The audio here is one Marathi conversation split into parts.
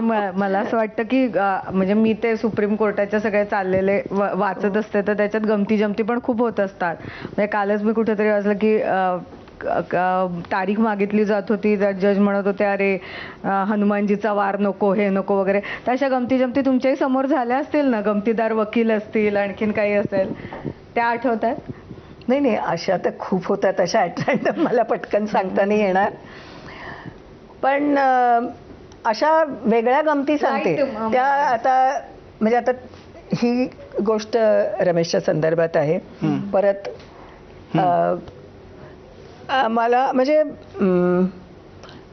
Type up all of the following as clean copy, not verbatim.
मला असं वाटतं की म्हणजे मी ते सुप्रीम कोर्टाच्या सगळे चाललेले वाचत असते, तर त्याच्यात गमती जमती पण खूप होत असतात. म्हणजे कालच मी कुठेतरी वाचलं की तारीख मागितली जात होती, जज म्हणत होते अरे हनुमानजीचा वार नको, हे नको वगैरे. तशा गमती जमती तुमच्याही समोर झाल्या असतील ना? गमतीदार वकील असतील, आणखीन काही असेल, त्या आठवतात? नाही नाही, अशा तर खूप होतात. अशा ॲट मला पटकन सांगता नाही येणार. पण अशा वेगळ्या गमती सांगते त्या. आता म्हणजे आता ही गोष्ट रमेशच्या संदर्भात आहे. परत मला म्हणजे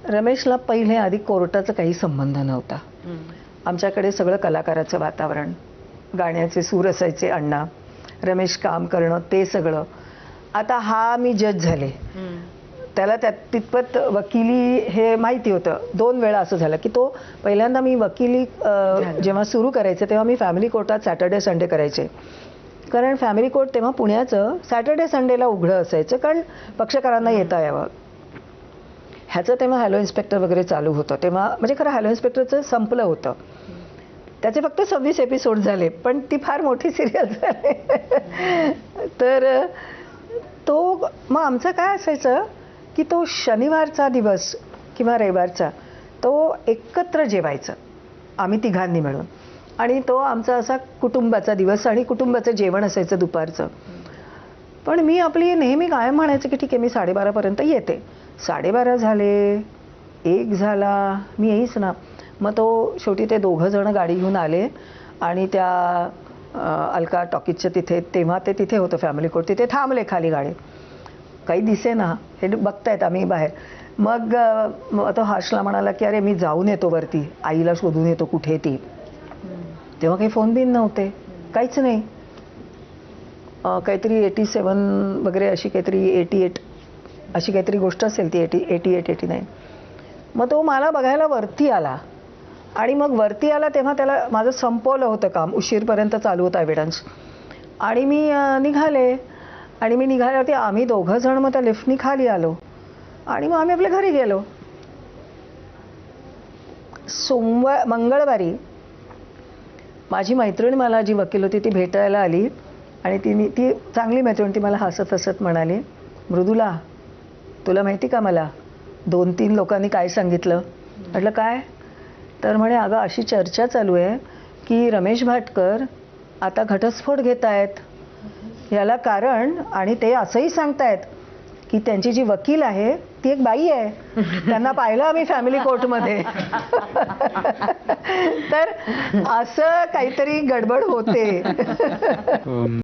रमेशला पहिले आधी कोर्टाचा काही संबंध नव्हता. आमच्याकडे सगळं कलाकाराचं वातावरण, गाण्याचे सूर असायचे, अण्णा रमेश काम करणं, ते सगळं. आता हा मी जज झाले, त्याला तितपत वकिली हे माहिती होतं. 2 वेळा असं झालं की तो पहिल्यांदा मी वकिली जेव्हा सुरू करायचं तेव्हा मी फॅमिली कोर्टात सॅटर्डे संडे करायचे. कारण फॅमिली कोर्ट तेव्हा पुण्याचं सॅटर्डे संडेला उघडं असायचं, कारण पक्षकारांना येता यावं. ह्याचं तेव्हा हॅलो इन्स्पेक्टर वगैरे चालू होतं तेव्हा. म्हणजे खरं हॅलो इन्स्पेक्टरचं संपलं होतं, त्याचे फक्त 26 एपिसोड झाले, पण ती फार मोठी सिरियल झाली. तर तो मग आमचं काय असायचं की तो शनिवारचा दिवस किंवा रविवारचा तो एकत्र जेवायचं आम्ही तिघांनी मिळून. आणि तो आमचा असा कुटुंबाचा दिवस आणि कुटुंबाचं जेवण असायचं दुपारचं. पण मी आपली नेहमी कायम म्हणायचं की ठीक आहे मी 12:30पर्यंत येते. 12:30 झाले, 1 झाला, मी येईच ना. मग तो शेवटी ते 2 जण गाडी घेऊन आले आणि त्या अलका टॉकीजच्या तिथे, तेव्हा ते तिथे होतं फॅमिली कोर्ट, तिथे थांबले खाली गाडी. काही दिसे ना, हे बघतायत आम्ही बाहेर. मग तो हर्षला म्हणाला की अरे मी जाऊन येतो वरती, आईला शोधून येतो कुठे ती. तेव्हा काही फोन बिन नव्हते, काहीच नाही. काहीतरी 87 वगैरे अशी काहीतरी 88 अशी काहीतरी गोष्ट असेल ती, 88-89. मग तो मला बघायला वरती आला आणि मग वरती आला तेव्हा त्याला माझं संपवलं होतं काम, उशीरपर्यंत चालू होतं एव्हिडन्स. आणि मी निघाले आणि मी निघाल्यावरती आम्ही 2 जण मग त्या लिफ्टनी खाली आलो आणि मग आम्ही आपल्या घरी गेलो. मंगळवारी माझी मैत्रीण मला जी वकील होती ती भेटायला आली आणि ती चांगली मैत्रीण, ती मला हसत हसत म्हणाली, मृदुला तुला माहिती का मला 2-3 लोकांनी काय सांगितलं? म्हटलं काय? तर म्हणे अगं अशी चर्चा चालू आहे की रमेश भाटकर आता घटस्फोट घेत आहेत. याला कारण, आणि ते असंही सांगतायत की त्यांची जी वकील आहे ती एक बाई आहे, त्यांना पाहिलं आम्ही फॅमिली कोर्टमध्ये. तर असं काहीतरी गडबड होते.